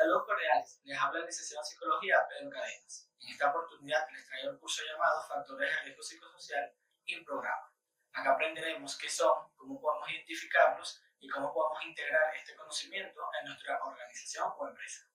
Saludos cordiales, les habla el licenciado en Psicología Pedro Cadenas. En esta oportunidad les traigo el curso llamado Factores de Riesgo Psicosocial y Programa. Acá aprenderemos qué son, cómo podemos identificarlos y cómo podemos integrar este conocimiento en nuestra organización o empresa.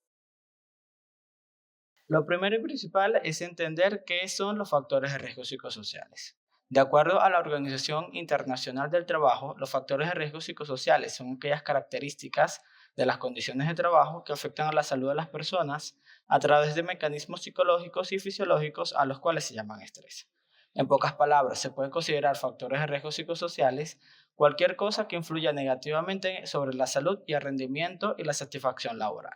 Lo primero y principal es entender qué son los factores de riesgo psicosociales. De acuerdo a la Organización Internacional del Trabajo, los factores de riesgo psicosociales son aquellas características de las condiciones de trabajo que afectan a la salud de las personas a través de mecanismos psicológicos y fisiológicos a los cuales se llaman estrés. En pocas palabras, se pueden considerar factores de riesgo psicosociales cualquier cosa que influya negativamente sobre la salud y el rendimiento y la satisfacción laboral.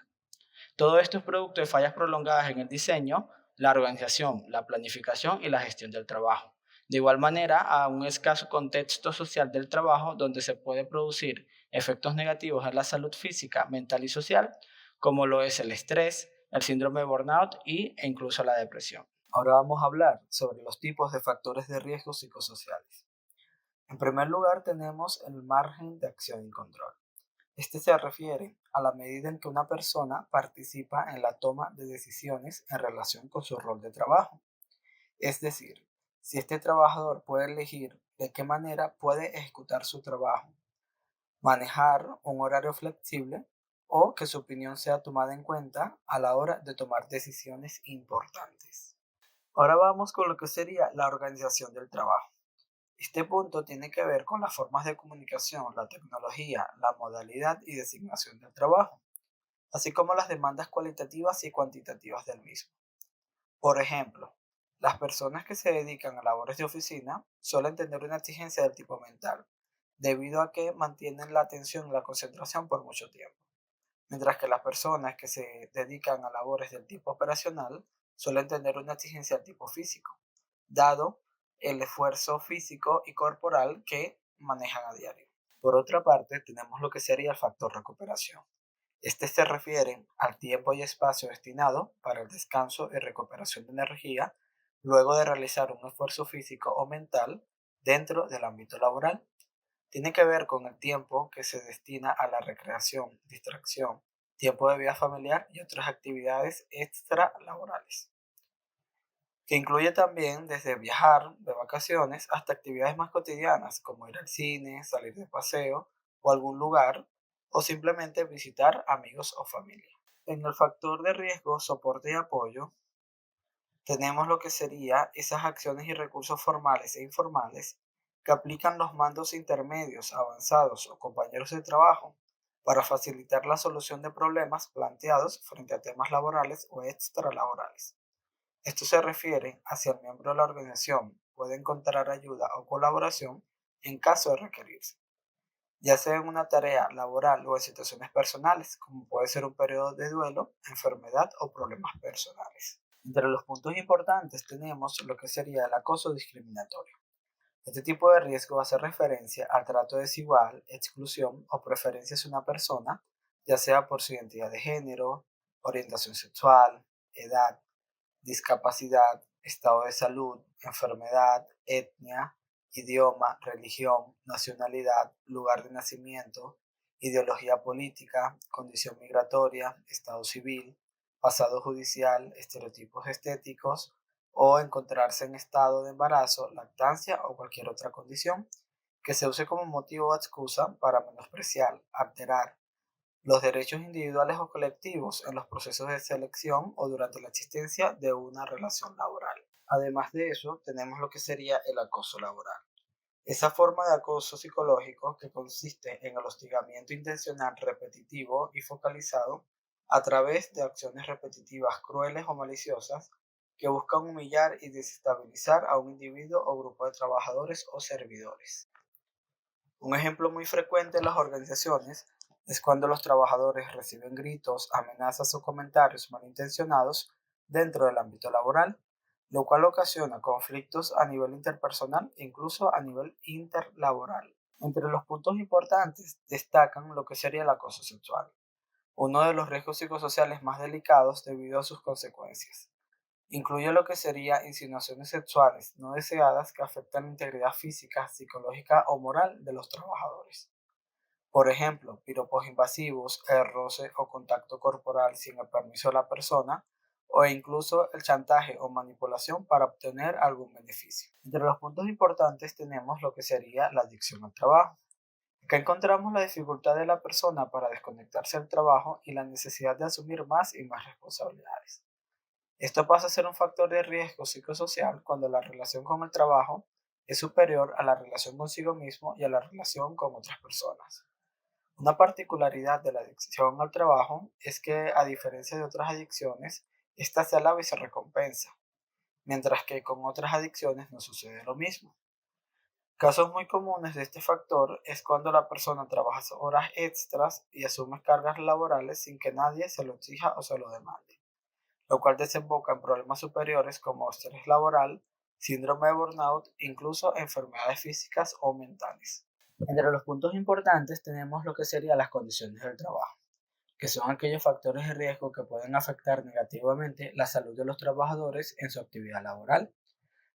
Todo esto es producto de fallas prolongadas en el diseño, la organización, la planificación y la gestión del trabajo. De igual manera, a un escaso contexto social del trabajo donde se puede producir efectos negativos en la salud física, mental y social, como lo es el estrés, el síndrome de burnout e incluso la depresión. Ahora vamos a hablar sobre los tipos de factores de riesgo psicosociales. En primer lugar, tenemos el margen de acción y control. Este se refiere a la medida en que una persona participa en la toma de decisiones en relación con su rol de trabajo. Es decir, si este trabajador puede elegir de qué manera puede ejecutar su trabajo, manejar un horario flexible o que su opinión sea tomada en cuenta a la hora de tomar decisiones importantes. Ahora vamos con lo que sería la organización del trabajo. Este punto tiene que ver con las formas de comunicación, la tecnología, la modalidad y designación del trabajo, así como las demandas cualitativas y cuantitativas del mismo. Por ejemplo, las personas que se dedican a labores de oficina suelen tener una exigencia del tipo mental, debido a que mantienen la atención y la concentración por mucho tiempo, mientras que las personas que se dedican a labores del tipo operacional suelen tener una exigencia del tipo físico, dado el esfuerzo físico y corporal que manejan a diario. Por otra parte, tenemos lo que sería el factor recuperación. Este se refiere al tiempo y espacio destinado para el descanso y recuperación de energía luego de realizar un esfuerzo físico o mental dentro del ámbito laboral. Tiene que ver con el tiempo que se destina a la recreación, distracción, tiempo de vida familiar y otras actividades extralaborales, que incluye también desde viajar de vacaciones hasta actividades más cotidianas como ir al cine, salir de paseo o algún lugar o simplemente visitar amigos o familia. En el factor de riesgo, soporte y apoyo, tenemos lo que sería esas acciones y recursos formales e informales que aplican los mandos intermedios, avanzados o compañeros de trabajo para facilitar la solución de problemas planteados frente a temas laborales o extralaborales. Esto se refiere a si el miembro de la organización puede encontrar ayuda o colaboración en caso de requerirse, ya sea en una tarea laboral o en situaciones personales, como puede ser un periodo de duelo, enfermedad o problemas personales. Entre los puntos importantes tenemos lo que sería el acoso discriminatorio. Este tipo de riesgo hace referencia al trato desigual, exclusión o preferencia hacia una persona, ya sea por su identidad de género, orientación sexual, edad, discapacidad, estado de salud, enfermedad, etnia, idioma, religión, nacionalidad, lugar de nacimiento, ideología política, condición migratoria, estado civil, pasado judicial, estereotipos estéticos o encontrarse en estado de embarazo, lactancia o cualquier otra condición que se use como motivo o excusa para menospreciar, alterar, los derechos individuales o colectivos en los procesos de selección o durante la existencia de una relación laboral. Además de eso, tenemos lo que sería el acoso laboral. Esa forma de acoso psicológico que consiste en el hostigamiento intencional repetitivo y focalizado a través de acciones repetitivas crueles o maliciosas que buscan humillar y desestabilizar a un individuo o grupo de trabajadores o servidores. Un ejemplo muy frecuente en las organizaciones es cuando los trabajadores reciben gritos, amenazas o comentarios malintencionados dentro del ámbito laboral, lo cual ocasiona conflictos a nivel interpersonal e incluso a nivel interlaboral. Entre los puntos importantes destacan lo que sería el acoso sexual, uno de los riesgos psicosociales más delicados debido a sus consecuencias. Incluye lo que sería insinuaciones sexuales no deseadas que afectan la integridad física, psicológica o moral de los trabajadores. Por ejemplo, piropos invasivos, el roce o contacto corporal sin el permiso de la persona, o incluso el chantaje o manipulación para obtener algún beneficio. Entre los puntos importantes tenemos lo que sería la adicción al trabajo. Acá encontramos la dificultad de la persona para desconectarse del trabajo y la necesidad de asumir más y más responsabilidades. Esto pasa a ser un factor de riesgo psicosocial cuando la relación con el trabajo es superior a la relación consigo mismo y a la relación con otras personas. Una particularidad de la adicción al trabajo es que, a diferencia de otras adicciones, esta se alaba y se recompensa, mientras que con otras adicciones no sucede lo mismo. Casos muy comunes de este factor es cuando la persona trabaja horas extras y asume cargas laborales sin que nadie se lo exija o se lo demande, lo cual desemboca en problemas superiores como estrés laboral, síndrome de burnout, incluso enfermedades físicas o mentales. Entre los puntos importantes tenemos lo que serían las condiciones del trabajo, que son aquellos factores de riesgo que pueden afectar negativamente la salud de los trabajadores en su actividad laboral.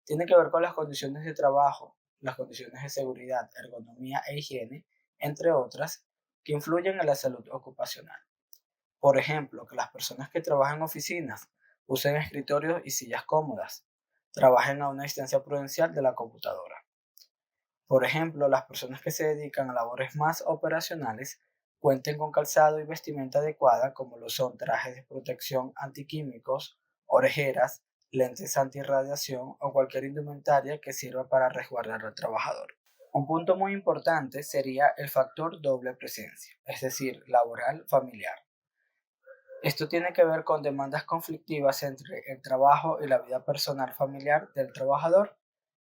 Tiene que ver con las condiciones de trabajo, las condiciones de seguridad, ergonomía e higiene, entre otras, que influyen en la salud ocupacional. Por ejemplo, que las personas que trabajan en oficinas usen escritorios y sillas cómodas, trabajen a una distancia prudencial de la computadora. Por ejemplo, las personas que se dedican a labores más operacionales cuenten con calzado y vestimenta adecuada, como lo son trajes de protección antiquímicos, orejeras, lentes antirradiación o cualquier indumentaria que sirva para resguardar al trabajador. Un punto muy importante sería el factor doble presencia, es decir, laboral familiar. Esto tiene que ver con demandas conflictivas entre el trabajo y la vida personal familiar del trabajador.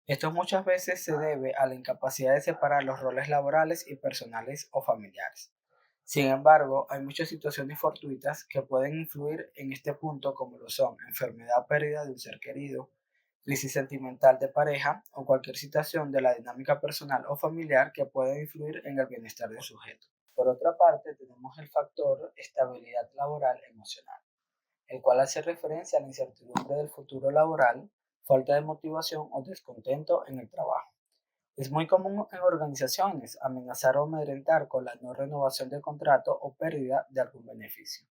Esto muchas veces se debe a la incapacidad de separar los roles laborales y personales o familiares. Sin embargo, hay muchas situaciones fortuitas que pueden influir en este punto, como lo son enfermedad o pérdida de un ser querido, crisis sentimental de pareja o cualquier situación de la dinámica personal o familiar que pueda influir en el bienestar del sujeto. Por otra parte, tenemos el factor estabilidad laboral emocional, el cual hace referencia a la incertidumbre del futuro laboral, falta de motivación o descontento en el trabajo. Es muy común en organizaciones amenazar o amedrentar con la no renovación del contrato o pérdida de algún beneficio.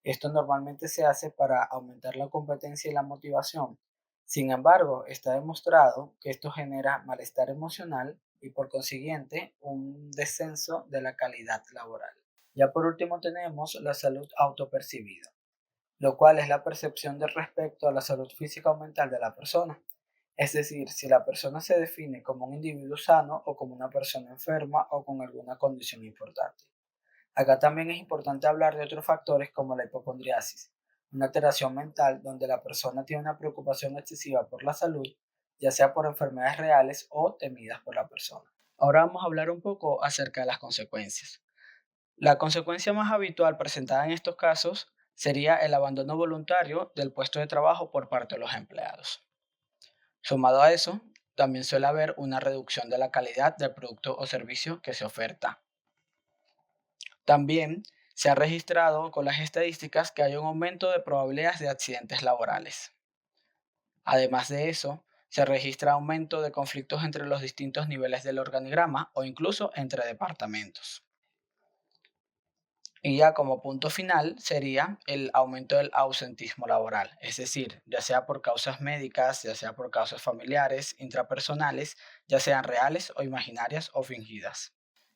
Esto normalmente se hace para aumentar la competencia y la motivación. Sin embargo, está demostrado que esto genera malestar emocional y por consiguiente un descenso de la calidad laboral. Ya por último tenemos la salud autopercibida, lo cual es la percepción de respecto a la salud física o mental de la persona. Es decir, si la persona se define como un individuo sano o como una persona enferma o con alguna condición importante. Acá también es importante hablar de otros factores como la hipocondriasis, una alteración mental donde la persona tiene una preocupación excesiva por la salud, ya sea por enfermedades reales o temidas por la persona. Ahora vamos a hablar un poco acerca de las consecuencias. La consecuencia más habitual presentada en estos casos sería el abandono voluntario del puesto de trabajo por parte de los empleados. Sumado a eso, también suele haber una reducción de la calidad del producto o servicio que se oferta. También se ha registrado con las estadísticas que hay un aumento de probabilidades de accidentes laborales. Además de eso, se registra aumento de conflictos entre los distintos niveles del organigrama o incluso entre departamentos. Y ya como punto final sería el aumento del ausentismo laboral, es decir, ya sea por causas médicas, ya sea por causas familiares, intrapersonales, ya sean reales o imaginarias o fingidas.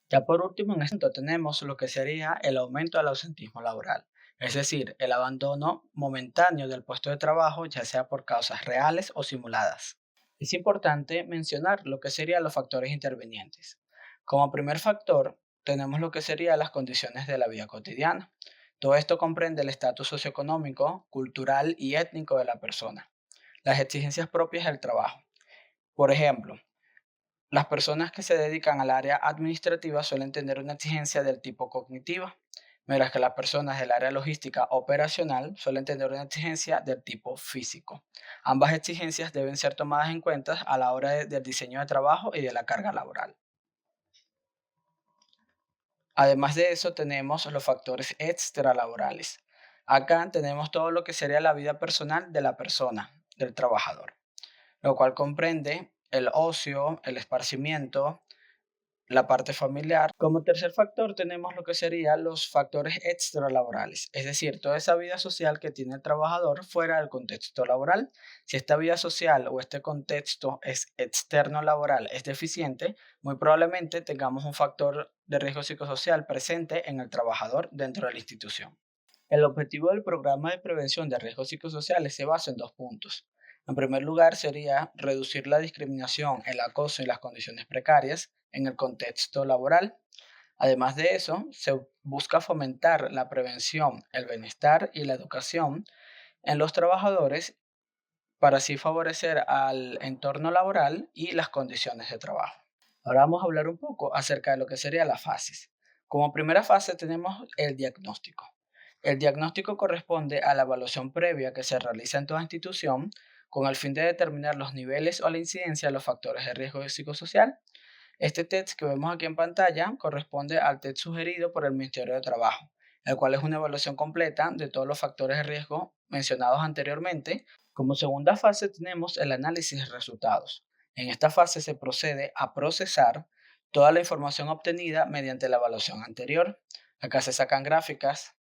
Ya por último, en esto tenemos lo que sería el aumento del ausentismo laboral, es decir, el abandono momentáneo del puesto de trabajo, ya sea por causas reales o simuladas. Es importante mencionar lo que serían los factores intervinientes. Como primer factor, tenemos lo que serían las condiciones de la vida cotidiana. Todo esto comprende el estatus socioeconómico, cultural y étnico de la persona, las exigencias propias del trabajo. Por ejemplo, las personas que se dedican al área administrativa suelen tener una exigencia del tipo cognitiva, mientras que las personas del área logística operacional suelen tener una exigencia del tipo físico. Ambas exigencias deben ser tomadas en cuenta a la hora del diseño de trabajo y de la carga laboral. Además de eso, tenemos los factores extralaborales. Acá tenemos todo lo que sería la vida personal de la persona, del trabajador, lo cual comprende el ocio, el esparcimiento, la parte familiar. Como tercer factor tenemos lo que serían los factores extralaborales, es decir, toda esa vida social que tiene el trabajador fuera del contexto laboral. Si esta vida social o este contexto es externo laboral es deficiente, muy probablemente tengamos un factor de riesgo psicosocial presente en el trabajador dentro de la institución. El objetivo del programa de prevención de riesgos psicosociales se basa en dos puntos. En primer lugar, sería reducir la discriminación, el acoso y las condiciones precarias en el contexto laboral. Además de eso, se busca fomentar la prevención, el bienestar y la educación en los trabajadores para así favorecer al entorno laboral y las condiciones de trabajo. Ahora vamos a hablar un poco acerca de lo que serían las fases. Como primera fase tenemos el diagnóstico. El diagnóstico corresponde a la evaluación previa que se realiza en toda institución con el fin de determinar los niveles o la incidencia de los factores de riesgo psicosocial. Este test que vemos aquí en pantalla corresponde al test sugerido por el Ministerio de Trabajo, el cual es una evaluación completa de todos los factores de riesgo mencionados anteriormente. Como segunda fase tenemos el análisis de resultados. En esta fase se procede a procesar toda la información obtenida mediante la evaluación anterior. Acá se sacan gráficas,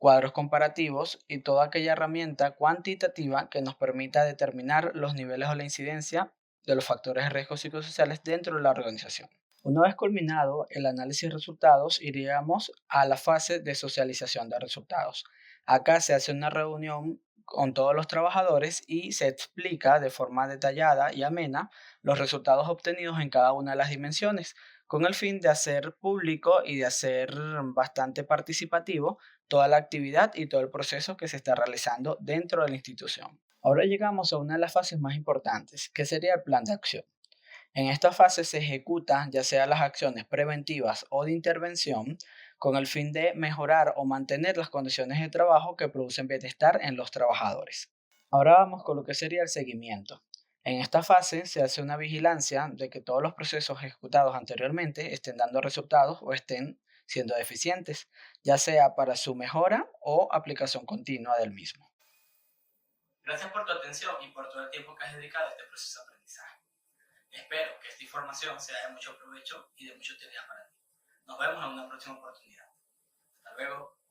cuadros comparativos y toda aquella herramienta cuantitativa que nos permita determinar los niveles o la incidencia de los factores de riesgo psicosociales dentro de la organización. Una vez culminado el análisis de resultados, iríamos a la fase de socialización de resultados. Acá se hace una reunión con todos los trabajadores y se explica de forma detallada y amena los resultados obtenidos en cada una de las dimensiones, con el fin de hacer público y de hacer bastante participativo toda la actividad y todo el proceso que se está realizando dentro de la institución. Ahora llegamos a una de las fases más importantes, que sería el plan de acción. En esta fase se ejecutan ya sea las acciones preventivas o de intervención con el fin de mejorar o mantener las condiciones de trabajo que producen bienestar en los trabajadores. Ahora vamos con lo que sería el seguimiento. En esta fase se hace una vigilancia de que todos los procesos ejecutados anteriormente estén dando resultados o estén siendo eficientes, ya sea para su mejora o aplicación continua del mismo. Gracias por tu atención y por todo el tiempo que has dedicado a este proceso de aprendizaje. Espero que esta información sea de mucho provecho y de mucha utilidad para ti. Nos vemos en una próxima oportunidad. Hasta luego.